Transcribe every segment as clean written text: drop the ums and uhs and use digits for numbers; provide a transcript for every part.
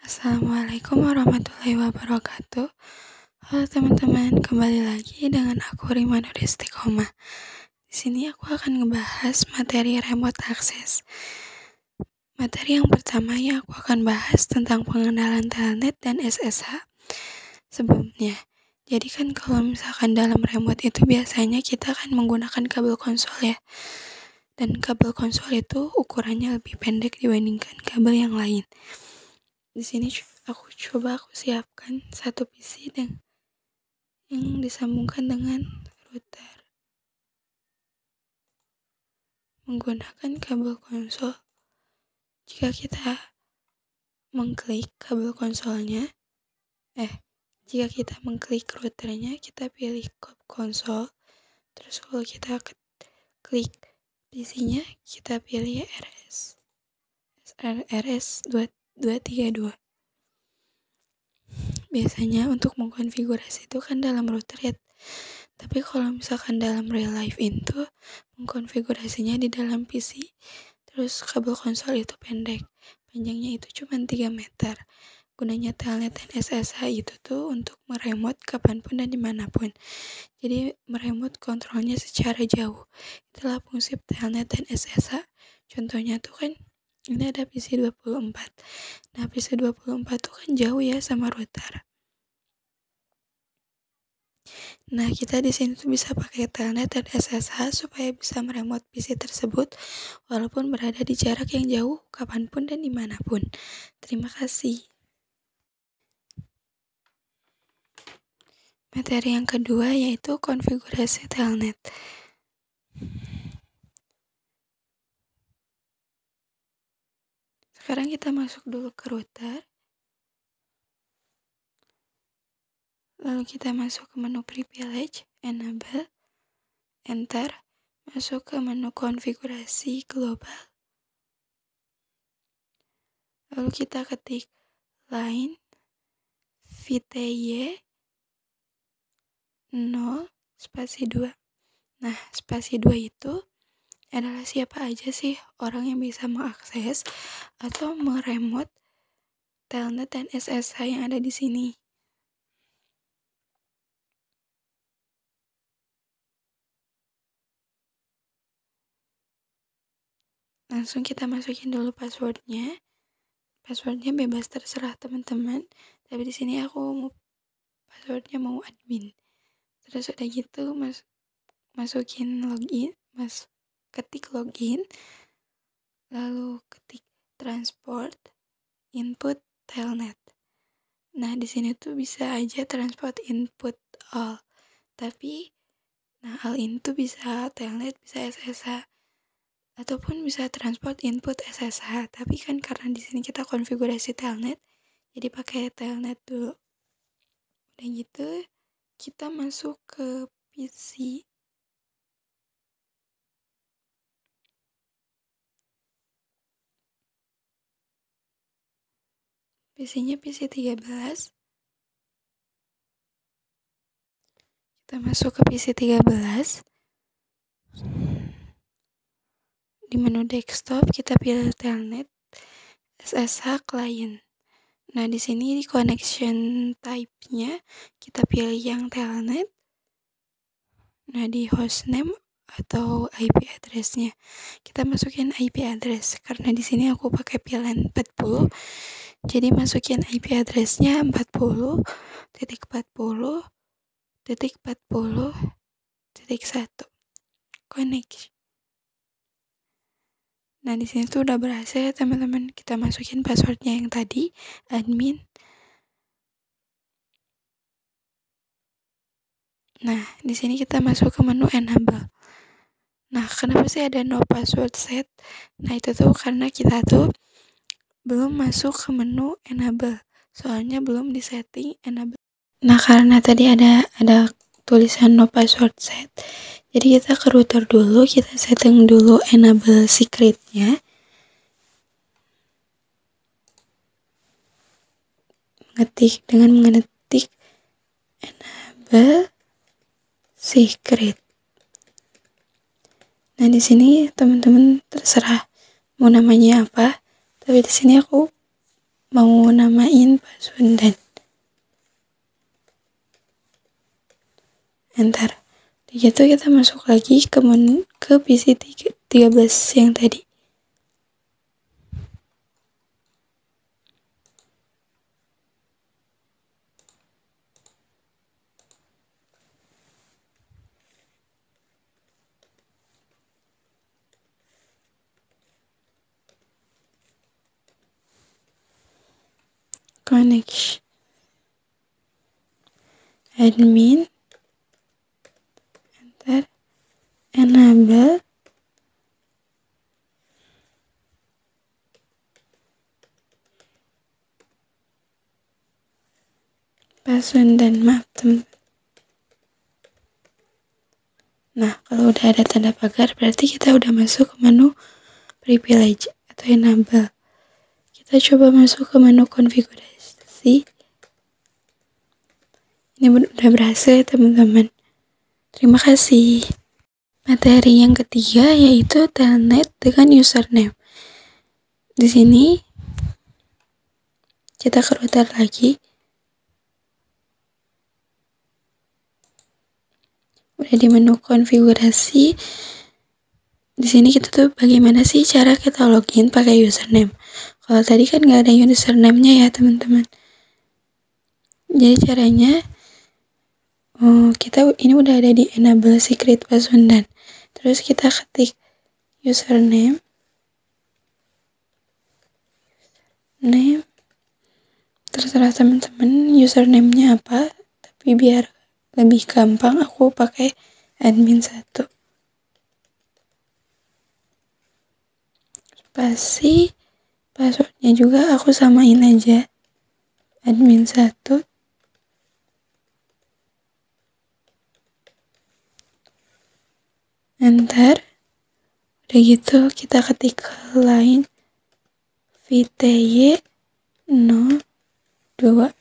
Assalamualaikum warahmatullahi wabarakatuh. Halo teman-teman, kembali lagi dengan aku Rima Nur Istiqomah. Di sini aku akan ngebahas materi remote access. Materi yang pertama yang aku akan bahas tentang pengenalan telnet dan SSH sebelumnya. Jadi kan kalau misalkan dalam remote itu biasanya kita akan menggunakan kabel konsol ya. Dan kabel konsol itu ukurannya lebih pendek dibandingkan kabel yang lain. Di sini aku siapkan satu PC yang disambungkan dengan router menggunakan kabel konsol. Jika kita mengklik kabel konsolnya, jika kita mengklik routernya, kita pilih konsol. Terus kalau kita klik PC-nya, kita pilih RS232. Biasanya untuk mengkonfigurasi itu kan dalam router ya. Tapi kalau misalkan dalam real life itu mengkonfigurasinya di dalam PC. Terus kabel konsol itu pendek. Panjangnya itu cuma 3 meter. Gunanya telnet dan SSH itu tuh untuk meremote kapanpun dan dimanapun. Jadi meremote kontrolnya secara jauh. Itulah fungsi telnet dan SSH. Contohnya tuh kan ini ada PC 24. Nah, PC 24 tuh kan jauh ya sama router. Nah, kita di sini tuh bisa pakai telnet dan SSH supaya bisa meremote PC tersebut walaupun berada di jarak yang jauh kapanpun dan dimanapun. Terima kasih. Materi yang kedua yaitu konfigurasi telnet. Sekarang kita masuk dulu ke router. Lalu kita masuk ke menu privilege, enable, enter, masuk ke menu konfigurasi global. Lalu kita ketik line VTY 0 spasi 2. Nah, spasi 2 itu adalah siapa aja sih orang yang bisa mengakses atau meremote telnet dan SSH yang ada di sini. Langsung kita masukin dulu passwordnya. Passwordnya bebas terserah teman-teman. Tapi di sini aku passwordnya mau admin. Terus udah gitu masukin login, ketik login, lalu ketik transport input telnet. Nah, di sini tuh bisa aja transport input all. Tapi all itu bisa telnet, bisa SSH. Ataupun bisa transport input SSH. Tapi kan karena di sini kita konfigurasi telnet, jadi pakai telnet dulu. Udah gitu, kita masuk ke PC. PC-nya PC 13. Kita masuk ke PC 13. Di menu desktop kita pilih telnet, SSH client. Nah, di sini di connection type-nya kita pilih yang telnet. Nah, di hostname atau IP address-nya kita masukin IP address karena di sini aku pakai pilihan 40. Jadi masukin IP address-nya 40.40.40.1. Connect. Nah, di sini tuh udah berhasil teman-teman. Kita masukin passwordnya yang tadi, admin. Nah, di sini kita masuk ke menu enable. Nah, kenapa sih ada no password set? Nah, itu tuh karena kita tuh belum masuk ke menu enable. Soalnya belum disetting enable. Nah, karena tadi ada tulisan no password set. Jadi kita ke router dulu, kita setting dulu enable secret-nya. Dengan mengetik enable secret. Nah, di sini teman-teman terserah mau namanya apa. Tapi di sini aku mau namain Pasundan. Enter. Gitu kita masuk lagi ke PC 13 yang tadi. Connection. Admin. Enter. Enable. Pasundan, maaf teman. Nah, kalau udah ada tanda pagar berarti kita udah masuk ke menu privilege atau enable. Kita coba masuk ke menu konfigurasi. Ini udah berhasil ya teman-teman. Terima kasih. Materi yang ketiga yaitu telnet dengan username. Di sini kita ke router lagi. Udah di menu konfigurasi. Di sini kita tuh bagaimana sih cara kita login pakai username. Kalau tadi kan nggak ada username-nya ya teman-teman. Jadi caranya kita ini udah ada di enable secret Pasundan. Terus kita ketik username. Terserah teman-teman username-nya apa, tapi biar lebih gampang aku pakai admin 1. Spasi, passwordnya juga aku samain aja, admin 1. Enter. Udah gitu kita ketik line VTY 02.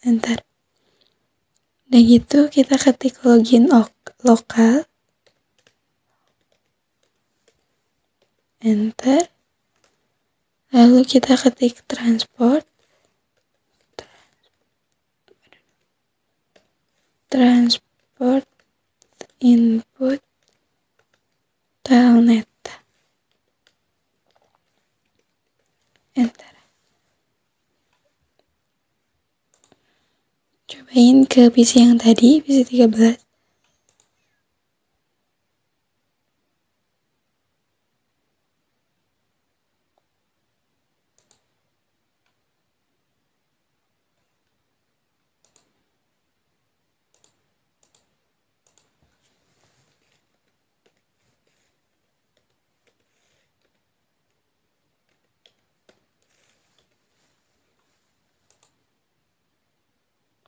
Enter. Udah gitu kita ketik login lokal. Enter. Lalu kita ketik transport input telnet. Enter. Cobain ke PC yang tadi, PC 13.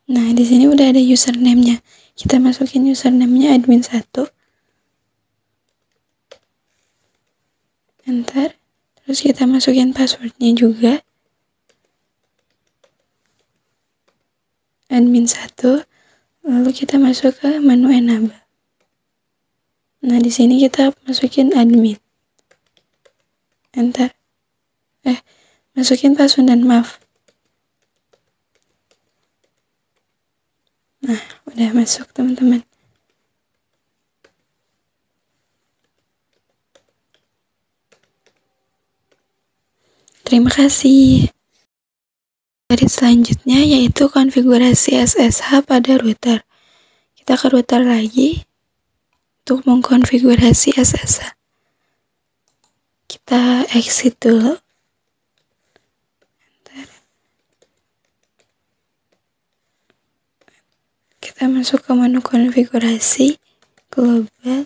Nah, di sini udah ada username-nya. Kita masukin username-nya admin 1. Enter. Terus kita masukin password-nya juga. Admin 1. Lalu kita masuk ke menu enable. Nah, di sini kita masukin admin. Enter. Masukin Pasundan, maaf. Nah, udah masuk teman-teman. Terima kasih. Dari selanjutnya yaitu konfigurasi SSH pada router. Kita ke router lagi untuk mengkonfigurasi SSH. Kita exit dulu. Kita masuk ke menu konfigurasi global.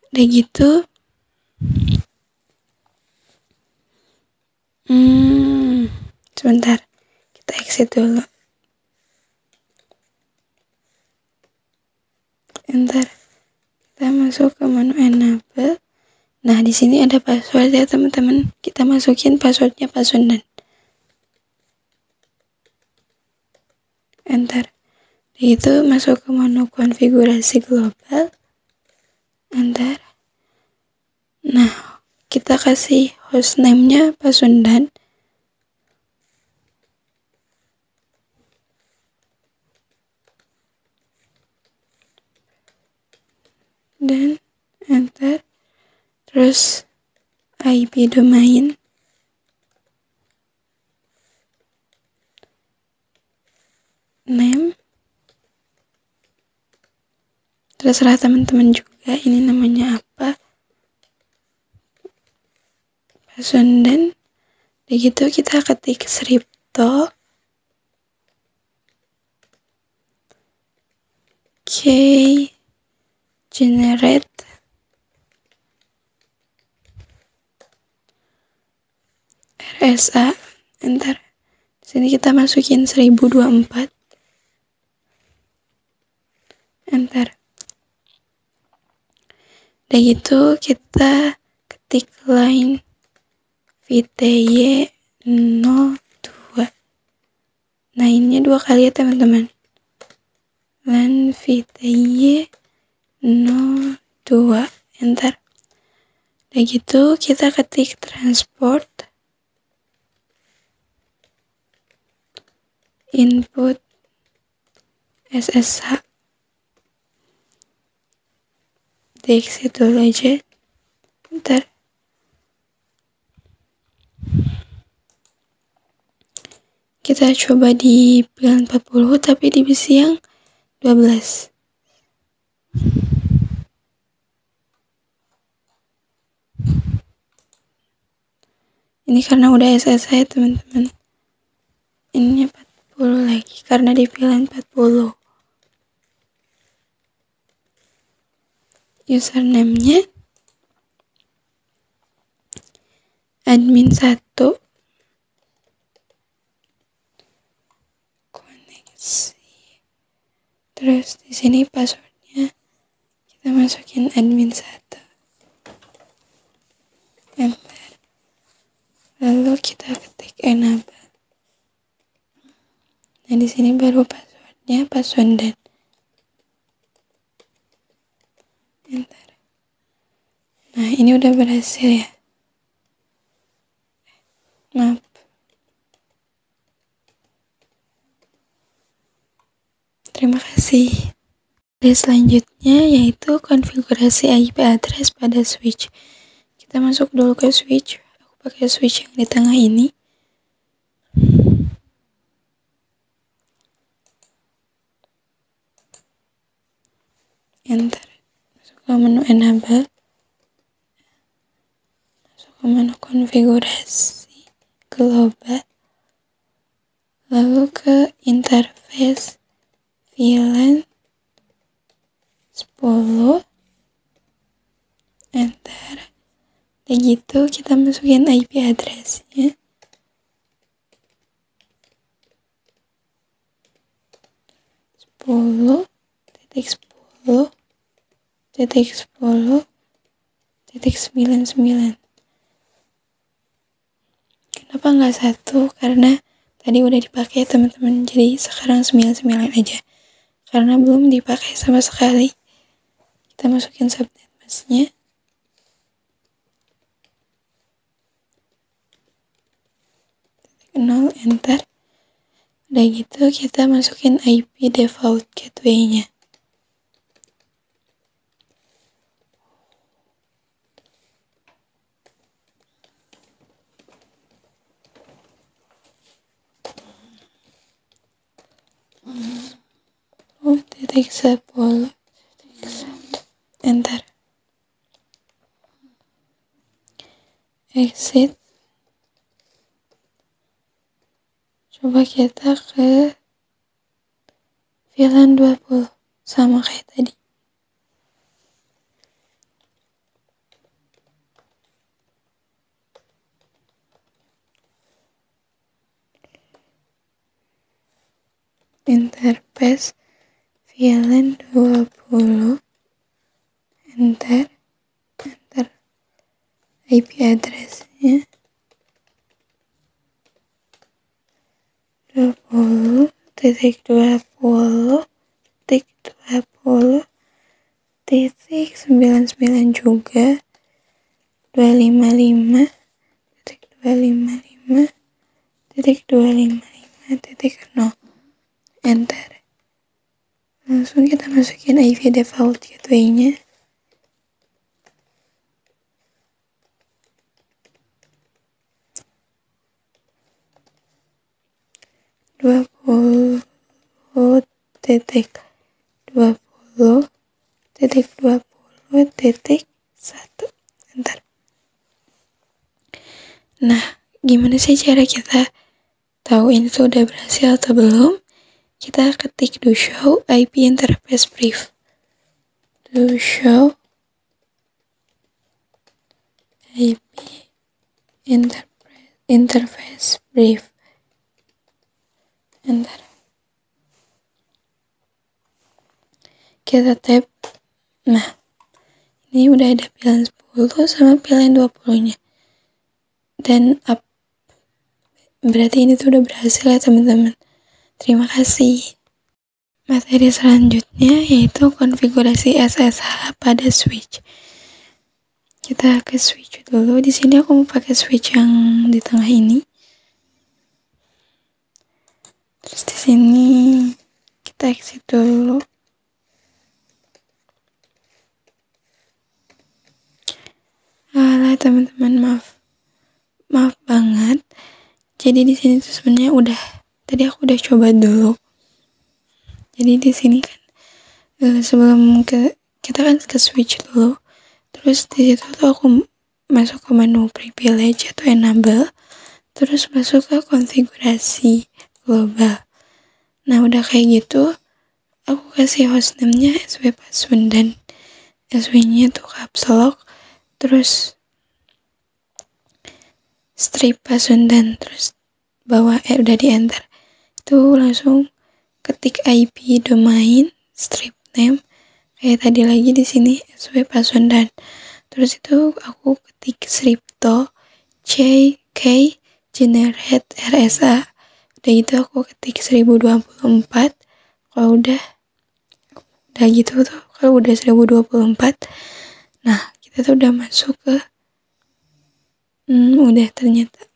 Udah gitu. Sebentar. Kita exit dulu. Enter. Kita masuk ke menu enable. Nah, di sini ada password ya, teman-teman. Kita masukin passwordnya Pasundan. Enter. Itu masuk ke menu konfigurasi global. Enter. Nah, kita kasih hostname-nya Pasundan. terus IP domain, name, terserah teman-teman juga ini namanya apa, password, dan begitu kita ketik Sripto, generate RSA, enter. Di sini kita masukin 1024, enter. Udah gitu kita ketik line VTY 02. Nah, ini 2 kali ya teman-teman. Line VTY 02, enter. Udah gitu kita ketik transport input SSH, di exit dulu aja, enter. Kita coba di pilihan 40 tapi di bisi yang 12. Ini karena udah SSH ya teman-teman. Ini 40 lagi karena di pilihan 40. Username-nya admin 1. Koneksi. Terus di sini passwordnya kita masukin admin 1. Enter. Lalu kita ketik enable. Nah, di sini baru passwordnya password dan enter. Nah, ini udah berhasil ya. Maaf. Terima kasih. Selanjutnya yaitu konfigurasi IP address pada switch. Kita masuk dulu ke switch. Aku pakai switch yang di tengah ini. Enter. Masuk ke menu enable. Masuk ke menu konfigurasi global. Lalu ke interface VLAN 10. Enter. Dan gitu kita masukin IP address-nya. titik 10.10.99. Kenapa nggak 1? Karena tadi udah dipakai teman-teman, jadi sekarang 99 aja. Karena belum dipakai sama sekali. Kita masukin subnet mask-nya. Nol, enter. Udah gitu kita masukin IP default gateway-nya. Titik 10, enter. Exit. Coba kita ke VLAN 20 sama kayak tadi. Interface VLAN 20, enter. IP address-nya 20.20.20.99 juga, 255.255.255.0, enter. Langsung kita masukin IP default gateway-nya. 20.20.20.1. Enter. Nah, gimana sih cara kita tahu ini tuh udah berhasil atau belum? Kita ketik do show IP interface brief. Do show IP interface brief. Enter. Kita tap. Nah, ini udah ada pilihan 10 sama pilihan 20-nya. Dan up. Berarti ini tuh udah berhasil ya teman-teman. Terima kasih. Materi selanjutnya yaitu konfigurasi SSH pada switch. Kita ke switch dulu. Di sini aku mau pakai switch yang di tengah ini. Terus di sini kita exit dulu. Alah teman-teman, maaf banget. Jadi di sini tuh sebenarnya tadi aku udah coba dulu. Jadi di sini kan sebelum kita kan ke switch dulu. Terus di situ tuh aku masuk ke menu privilege atau enable. Terus masuk ke konfigurasi global. Nah udah kayak gitu, aku kasih hostname-nya SW Pasundan. SW-nya tuh caps lock. Terus strip Pasundan. Terus bawah udah di enter. Itu langsung ketik IP domain, strip name, kayak tadi lagi di sini SW Pasundan. Terus itu aku ketik sripto CK generate RSA. Udah gitu aku ketik 1024. Kalau udah gitu tuh, kalau udah 1024, nah kita tuh udah masuk ke udah ternyata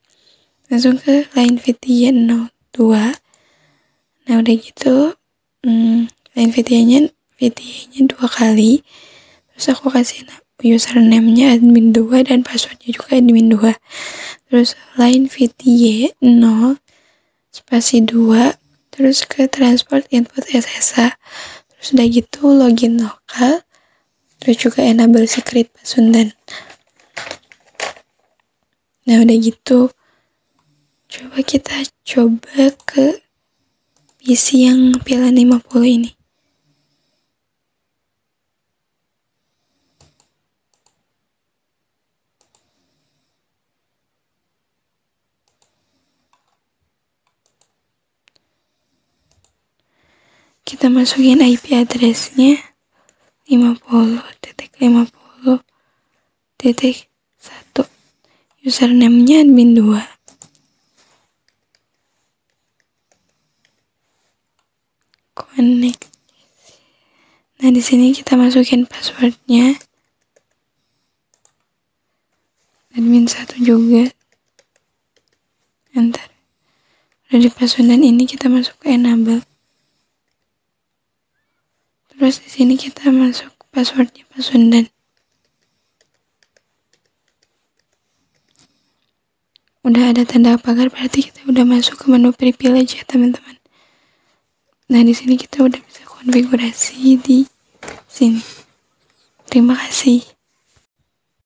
langsung ke line VTY 02. Nah udah gitu line VTY-nya 2 kali. Terus aku kasih username-nya admin 2 dan passwordnya juga admin 2. Terus line VTY 0 spasi 2, terus ke transport input SSH. Terus udah gitu login lokal, terus juga enable secret Pasundan. Nah udah gitu, kita coba ke PC yang pilihan 50 ini. Kita masukin IP address-nya 50.50.1. Username-nya admin 2. Connect. Nah, di sini kita masukin passwordnya. Admin 1 juga. Enter. Udah di Pasundan ini kita masuk ke enable. Terus di sini kita masuk passwordnya Pasundan. Udah ada tanda pagar, berarti kita udah masuk ke menu privilege ya teman-teman. Nah di sini kita udah bisa konfigurasi di sini. Terima kasih.